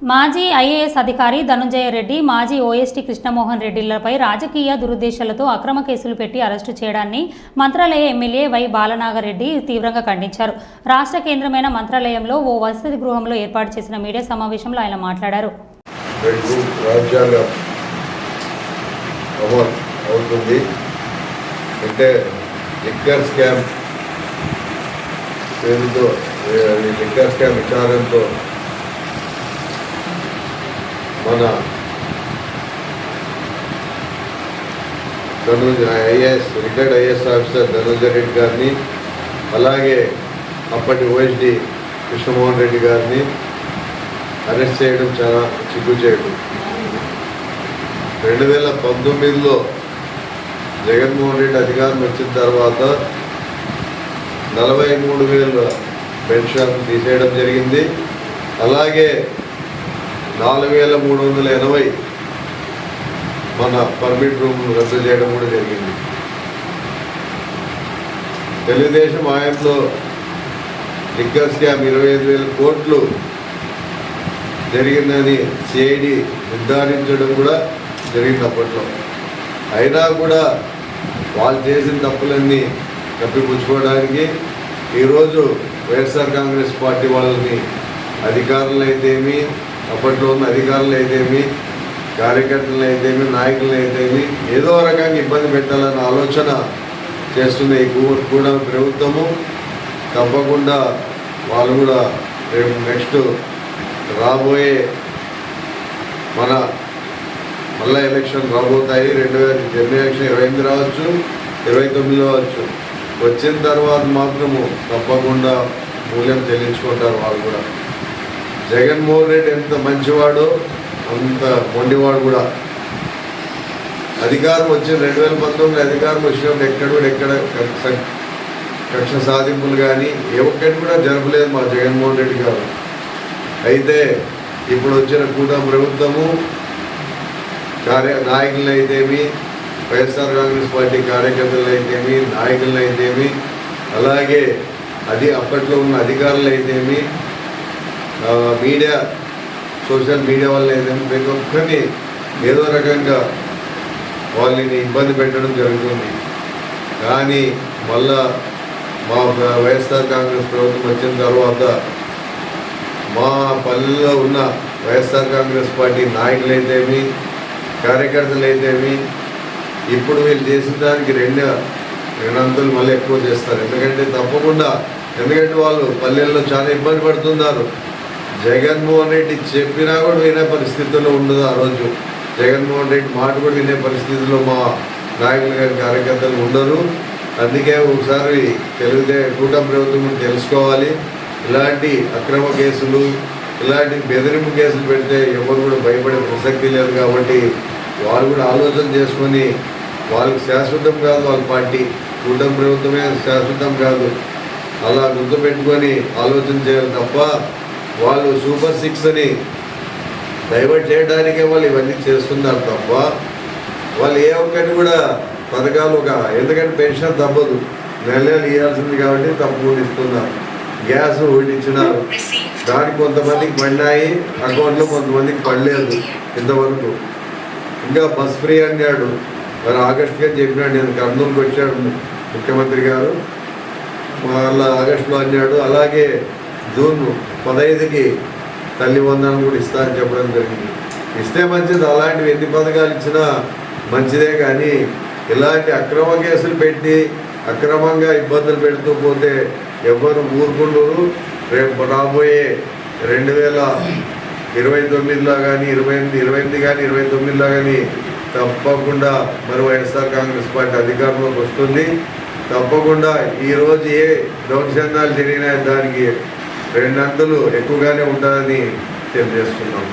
మాజీ ఐఏఎస్ అధికారి ధనుంజయ రెడ్డి, మాజీ ఓఎస్టీ కృష్ణమోహన్ రెడ్డిలపై రాజకీయ దురుద్దేశాలతో అక్రమ కేసులు పెట్టి అరెస్టు చేయడాన్ని మంత్రాలయ ఎమ్మెల్యే వై బాలనాగరెడ్డి తీవ్రంగా ఖండించారు. రాష్ట్ర కేంద్రమైన మంత్రాలయంలో ఓ వసతి గృహంలో ఏర్పాటు చేసిన మీడియా సమావేశంలో ఆయన మాట్లాడారు. మన retired IAS officer Dhananjaya Reddy గారిని, అలాగే అప్పటి ఓఎస్డి కృష్ణమోహన్ రెడ్డి గారిని అరెస్ట్ చేయడం చాలా సిగ్గుచేటు. 2019లో జగన్మోహన్ రెడ్డి అధికారం వచ్చిన తర్వాత 43,000 పెన్షన్ తీసేయడం జరిగింది. అలాగే 4,380 మన పర్మిట్ రూమ్లు రద్దు చేయడం కూడా జరిగింది. తెలుగుదేశం హయాంలో లిక్కర్ స్కామ్ 25,000 కోట్లు జరిగిందని సిఐడి నిర్ధారించడం కూడా జరిగింది అప్పట్లో. అయినా కూడా వాళ్ళు చేసిన తప్పులన్నీ కప్పిపుచ్చుకోవడానికి ఈరోజు వైఎస్ఆర్ కాంగ్రెస్ పార్టీ వాళ్ళని అధికారులు అయితేమి, అప్పట్లో ఉన్న అధికారులు అయితేమి, కార్యకర్తలు అయితేమి, నాయకులు అయితేమి ఏదో రకంగా ఇబ్బంది పెట్టాలన్న ఆలోచన చేస్తున్న ఈ కూడా ప్రభుత్వము తప్పకుండా వాళ్ళు కూడా రేపు నెక్స్ట్ రాబోయే మళ్ళీ ఎలక్షన్ రాబోతాయి. 2028 రావచ్చు, 29 రావచ్చు. వచ్చిన తర్వాత మాత్రము తప్పకుండా మూల్యం చెల్లించుకుంటారు వాళ్ళు కూడా. జగన్మోహన్ రెడ్డి ఎంత మంచివాడో అంత మొండివాడు కూడా. అధికారం వచ్చిన 2019 అధికారం వచ్చినప్పుడు ఎక్కడ కక్ష సాధింపులు కానీ ఒక్కటి కూడా జరపలేదు మా జగన్మోహన్ రెడ్డి గారు. అయితే ఇప్పుడు వచ్చిన కూటమి ప్రభుత్వము నాయకులను అయితేమి, వైఎస్ఆర్ కాంగ్రెస్ పార్టీ కార్యకర్తలు అయితేమి, నాయకులను అయితేమి, అలాగే అప్పట్లో ఉన్న అధికారులు అయితేమి, మీడియా, సోషల్ మీడియా వల్ల ఏదైనా ప్రతి ఒక్కరిని ఏదో రకంగా వాళ్ళని ఇబ్బంది పెట్టడం జరుగుతుంది. కానీ మళ్ళా మా వైఎస్ఆర్ కాంగ్రెస్ ప్రభుత్వం వచ్చిన తర్వాత మా పల్లెల్లో ఉన్న వైఎస్ఆర్ కాంగ్రెస్ పార్టీ నాయకులు అయితేమి, కార్యకర్తలు అయితేమి ఇప్పుడు వీళ్ళు చేసిన దానికి రెండంతలు మళ్ళీ ఎక్కువ చేస్తారు. ఎందుకంటే వాళ్ళు పల్లెల్లో చాలా ఇబ్బంది పడుతున్నారు. జగన్మోహన్ రెడ్డి చెప్పినా కూడా వినే పరిస్థితుల్లో ఉండదు. ఆ రోజు జగన్మోహన్ రెడ్డి మాట కూడా వినే పరిస్థితుల్లో మా నాయకులు గారి కార్యకర్తలు ఉండరు. అందుకే ఒకసారి కూటమి ప్రభుత్వం తెలుసుకోవాలి. ఇలాంటి అక్రమ కేసులు, ఇలాంటి బెదిరింపు కేసులు పెడితే ఎవరు కూడా భయపడే ప్రసక్తి లేదు. కాబట్టి వాళ్ళు కూడా ఆలోచన చేసుకొని, వాళ్ళకి శాశ్వతం కాదు వాళ్ళ పార్టీ, కూటమి ప్రభుత్వమే శాశ్వతం కాదు. అలా గుర్తుపెట్టుకొని ఆలోచన చేయాలి తప్ప వాళ్ళు సూపర్ 6 అని డైవర్ట్ చేయడానికే వాళ్ళు ఇవన్నీ చేస్తున్నారు తప్ప వాళ్ళు ఏ ఒక్కటి కూడా పథకాలు ఎందుకంటే పెన్షన్ తప్పదు, నెల ఇవ్వాల్సింది కాబట్టి తప్పకుండా ఇస్తున్నారు. గ్యాస్ ఒకటి ఇచ్చినారు, దానికి కొంతమందికి పడినాయి అకౌంట్లో, కొంతమందికి పడలేదు ఇంతవరకు. ఇంకా బస్ ఫ్రీ అన్నాడు, మరి ఆగస్టుగా చెప్పినాడు. నేను కర్నూలుకి వచ్చాడు ముఖ్యమంత్రి గారు, మళ్ళీ ఆగస్టులో అన్నాడు. అలాగే జూన్ 15కి తల్లి వందనం కూడా ఇస్తా అని చెప్పడం జరిగింది. ఇస్తే మంచిది, అలాంటివి ఎన్ని పథకాలు ఇచ్చినా మంచిదే. కానీ ఇలాంటి అక్రమ కేసులు పెట్టి అక్రమంగా ఇబ్బందులు పెడుతూ పోతే ఎవరు ఊరుకుండరు. రేపు రాబోయే 2029లో కానీ 28 కానీ 29లో కానీ తప్పకుండా మరి వైఎస్ఆర్ కాంగ్రెస్ పార్టీ అధికారంలోకి వస్తుంది. తప్పకుండా ఈరోజు ఏ దౌర్జన్యాలు జరిగినా దానికి 2 అంతలు ఎక్కువగానే ఉంటుందని తెలియజేస్తున్నాం.